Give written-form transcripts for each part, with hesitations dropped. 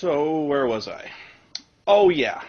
So, where was I? Oh, yeah.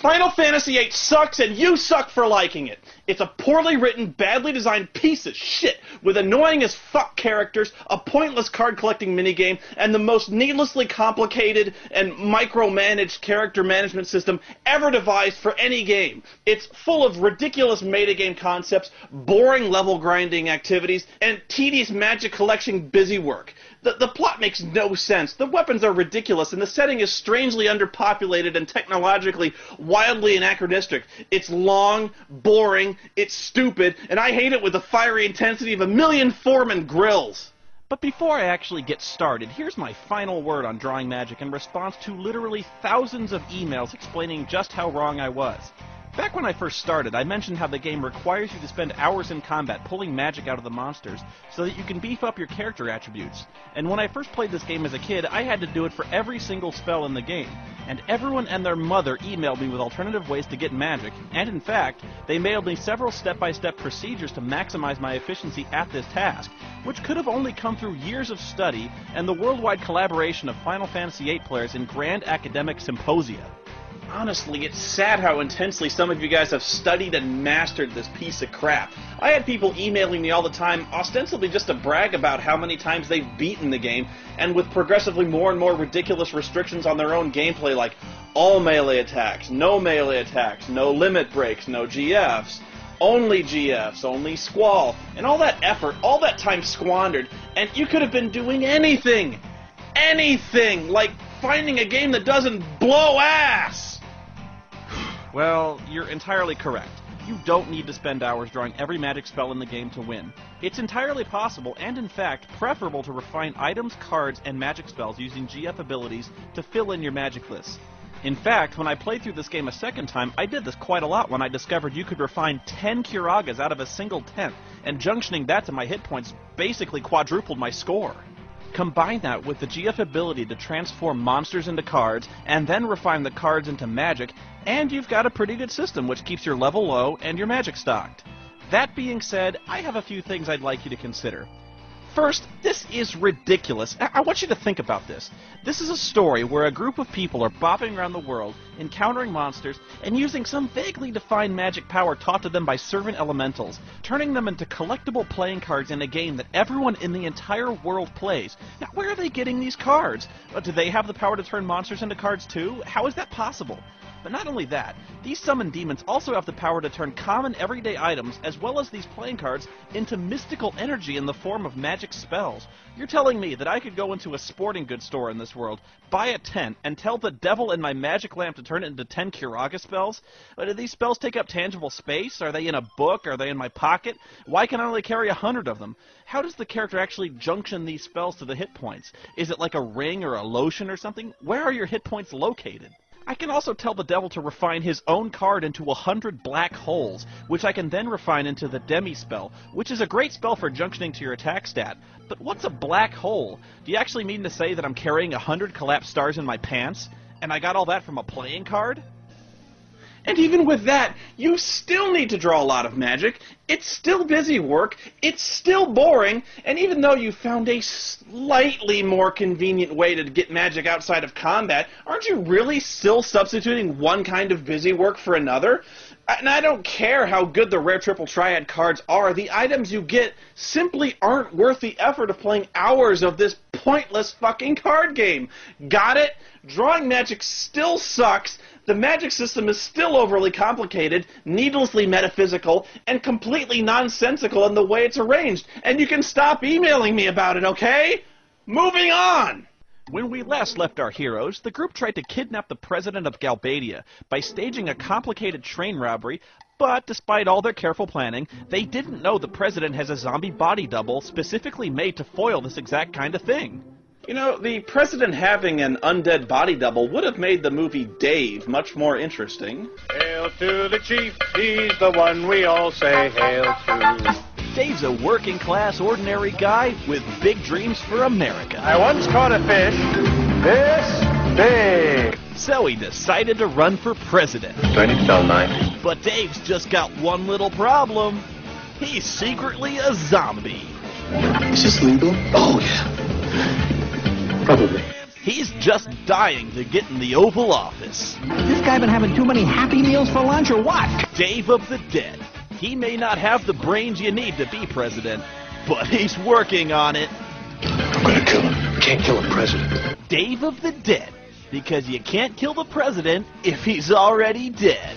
Final Fantasy VIII sucks, and you suck for liking it. It's a poorly written, badly designed piece of shit with annoying as fuck characters, a pointless card-collecting minigame, and the most needlessly complicated and micromanaged character management system ever devised for any game. It's full of ridiculous metagame concepts, boring level-grinding activities, and tedious magic collection busywork. The plot makes no sense, the weapons are ridiculous, and the setting is strangely underpopulated and technologically wildly anachronistic. It's long, boring, it's stupid, and I hate it with the fiery intensity of a million Foreman grills. But before I actually get started, here's my final word on drawing magic in response to literally thousands of emails explaining just how wrong I was. Back when I first started, I mentioned how the game requires you to spend hours in combat pulling magic out of the monsters so that you can beef up your character attributes. And when I first played this game as a kid, I had to do it for every single spell in the game. And everyone and their mother emailed me with alternative ways to get magic, and in fact, they mailed me several step-by-step procedures to maximize my efficiency at this task, which could have only come through years of study and the worldwide collaboration of Final Fantasy VIII players in grand academic symposia. Honestly, it's sad how intensely some of you guys have studied and mastered this piece of crap. I had people emailing me all the time, ostensibly just to brag about how many times they've beaten the game, and with progressively more and more ridiculous restrictions on their own gameplay, like all melee attacks, no limit breaks, no GFs, only Squall, and all that effort, all that time squandered, and you could have been doing anything, like finding a game that doesn't blow ass! Well, you're entirely correct. You don't need to spend hours drawing every magic spell in the game to win. It's entirely possible, and in fact, preferable to refine items, cards, and magic spells using GF abilities to fill in your magic lists. In fact, when I played through this game a second time, I did this quite a lot when I discovered you could refine 10 Kiragas out of a single 10th, and junctioning that to my hit points basically quadrupled my score. Combine that with the GF ability to transform monsters into cards, and then refine the cards into magic, and you've got a pretty good system which keeps your level low and your magic stocked. That being said, I have a few things I'd like you to consider. First, this is ridiculous. I want you to think about this. This is a story where a group of people are bopping around the world, encountering monsters, and using some vaguely defined magic power taught to them by servant elementals, turning them into collectible playing cards in a game that everyone in the entire world plays. Now, where are they getting these cards? Do they have the power to turn monsters into cards too? How is that possible? But not only that, these summoned demons also have the power to turn common everyday items, as well as these playing cards, into mystical energy in the form of magic spells. You're telling me that I could go into a sporting goods store in this world, buy a tent, and tell the devil in my magic lamp to turn it into 10 Kiraga spells? Do these spells take up tangible space? Are they in a book? Are they in my pocket? Why can I only carry 100 of them? How does the character actually junction these spells to the hit points? Is it like a ring or a lotion or something? Where are your hit points located? I can also tell the devil to refine his own card into 100 black holes, which I can then refine into the Demi spell, which is a great spell for junctioning to your attack stat. But what's a black hole? Do you actually mean to say that I'm carrying 100 collapsed stars in my pants? And I got all that from a playing card? And even with that, you still need to draw a lot of magic. It's still busy work, it's still boring, and even though you found a slightly more convenient way to get magic outside of combat, aren't you really still substituting one kind of busy work for another? And I don't care how good the rare triple triad cards are, the items you get simply aren't worth the effort of playing hours of this pointless fucking card game. Got it? Drawing magic still sucks, the magic system is still overly complicated, needlessly metaphysical, and completely nonsensical in the way it's arranged, and you can stop emailing me about it, okay? Moving on! When we last left our heroes, the group tried to kidnap the president of Galbadia by staging a complicated train robbery, but despite all their careful planning, they didn't know the president has a zombie body double specifically made to foil this exact kind of thing. You know, the president having an undead body double would have made the movie Dave much more interesting. Hail to the chief, he's the one we all say hail to. Dave's a working-class, ordinary guy with big dreams for America. I once caught a fish this big. So he decided to run for president. Do I need to tell 90? But Dave's just got one little problem. He's secretly a zombie. Is this legal? Oh, yeah. Probably. He's just dying to get in the Oval Office. This guy been having too many Happy Meals for lunch or what? Dave of the Dead. He may not have the brains you need to be president, but he's working on it. I'm gonna kill him. Can't kill a president. Dave of the Dead. Because you can't kill the president if he's already dead.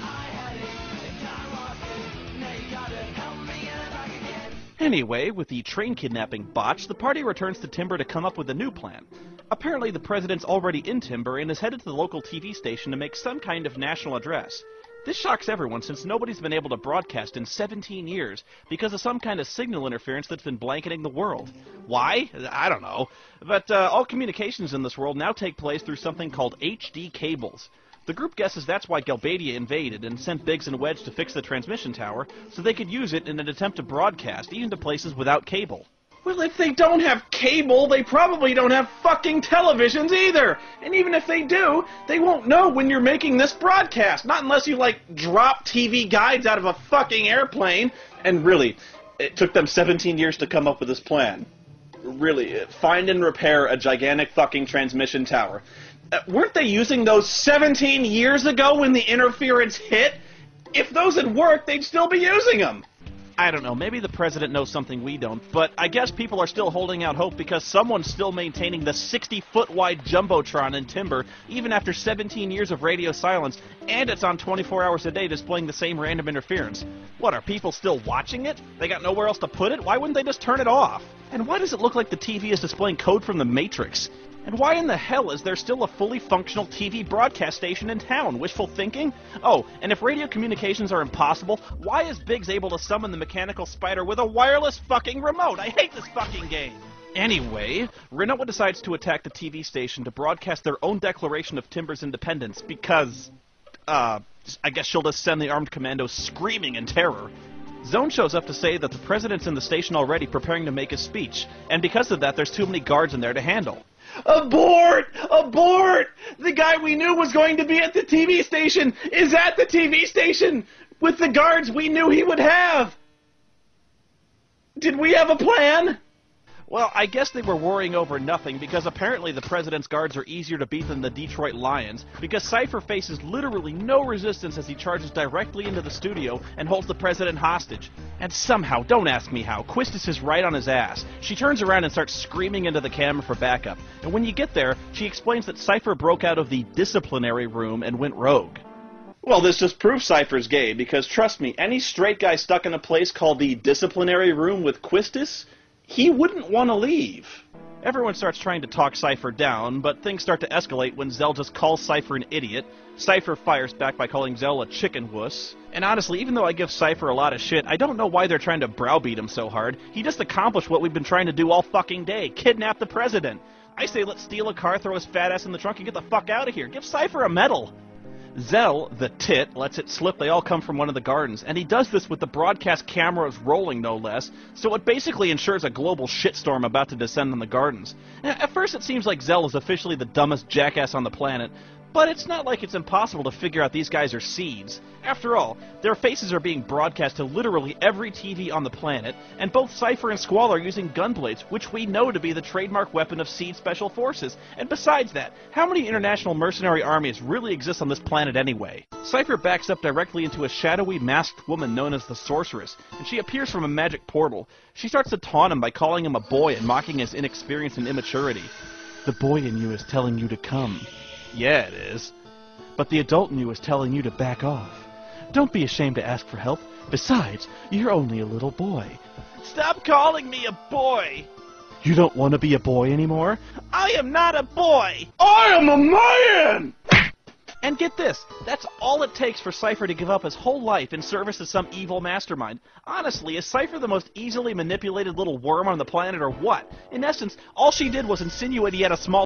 Anyway, with the train kidnapping botched, the party returns to Timber to come up with a new plan. Apparently, the president's already in Timber and is headed to the local TV station to make some kind of national address. This shocks everyone since nobody's been able to broadcast in 17 years because of some kind of signal interference that's been blanketing the world. Why? I don't know. But all communications in this world now take place through something called HD cables. The group guesses that's why Galbadia invaded and sent Biggs and Wedge to fix the transmission tower so they could use it in an attempt to broadcast, even to places without cable. Well, if they don't have cable, they probably don't have fucking televisions either. And even if they do, they won't know when you're making this broadcast. Not unless you, drop TV guides out of a fucking airplane. And really, it took them 17 years to come up with this plan. Really, find and repair a gigantic fucking transmission tower. Weren't they using those 17 years ago when the interference hit? If those had worked, they'd still be using them. I don't know, maybe the president knows something we don't, but I guess people are still holding out hope because someone's still maintaining the 60-foot-wide Jumbotron in Timber, even after 17 years of radio silence, and it's on 24 hours a day displaying the same random interference. What, are people still watching it? They got nowhere else to put it? Why wouldn't they just turn it off? And why does it look like the TV is displaying code from the Matrix? And why in the hell is there still a fully functional TV broadcast station in town? Wishful thinking? Oh, and if radio communications are impossible, why is Biggs able to summon the mechanical spider with a wireless fucking remote? I hate this fucking game! Anyway, Renoa decides to attack the TV station to broadcast their own declaration of Timber's independence because, I guess she'll just send the armed commandos screaming in terror. Zone shows up to say that the president's in the station already preparing to make his speech, and because of that, there's too many guards in there to handle. Abort! Abort! The guy we knew was going to be at the TV station is at the TV station with the guards we knew he would have. Did we have a plan? Well, I guess they were worrying over nothing because apparently the president's guards are easier to beat than the Detroit Lions because Cypher faces literally no resistance as he charges directly into the studio and holds the president hostage. And somehow, don't ask me how, Quistis is right on his ass. She turns around and starts screaming into the camera for backup. And when you get there, she explains that Cypher broke out of the disciplinary room and went rogue. Well, this just proves Cypher's gay because, trust me, any straight guy stuck in a place called the disciplinary room with Quistis, he wouldn't want to leave. Everyone starts trying to talk Cypher down, but things start to escalate when Zell just calls Cypher an idiot. Cypher fires back by calling Zell a chicken wuss. And honestly, even though I give Cypher a lot of shit, I don't know why they're trying to browbeat him so hard. He just accomplished what we've been trying to do all fucking day, kidnap the president. I say let's steal a car, throw his fat ass in the trunk, and get the fuck out of here. Give Cypher a medal. Zell, the tit, lets it slip they all come from one of the gardens, and he does this with the broadcast cameras rolling, no less, so it basically ensures a global shitstorm about to descend on the gardens. Now, at first it seems like Zell is officially the dumbest jackass on the planet, but it's not like it's impossible to figure out these guys are seeds. After all, their faces are being broadcast to literally every TV on the planet, and both Cypher and Squall are using gunblades, which we know to be the trademark weapon of Seed Special Forces. And besides that, how many international mercenary armies really exist on this planet anyway? Cypher backs up directly into a shadowy, masked woman known as the Sorceress, and she appears from a magic portal. She starts to taunt him by calling him a boy and mocking his inexperience and immaturity. The boy in you is telling you to come. Yeah, it is. But the adult in you is telling you to back off. Don't be ashamed to ask for help. Besides, you're only a little boy. Stop calling me a boy! You don't want to be a boy anymore? I am not a boy! I am a man! And get this, that's all it takes for Cypher to give up his whole life in service to some evil mastermind. Honestly, is Cypher the most easily manipulated little worm on the planet or what? In essence, all she did was insinuate he had a small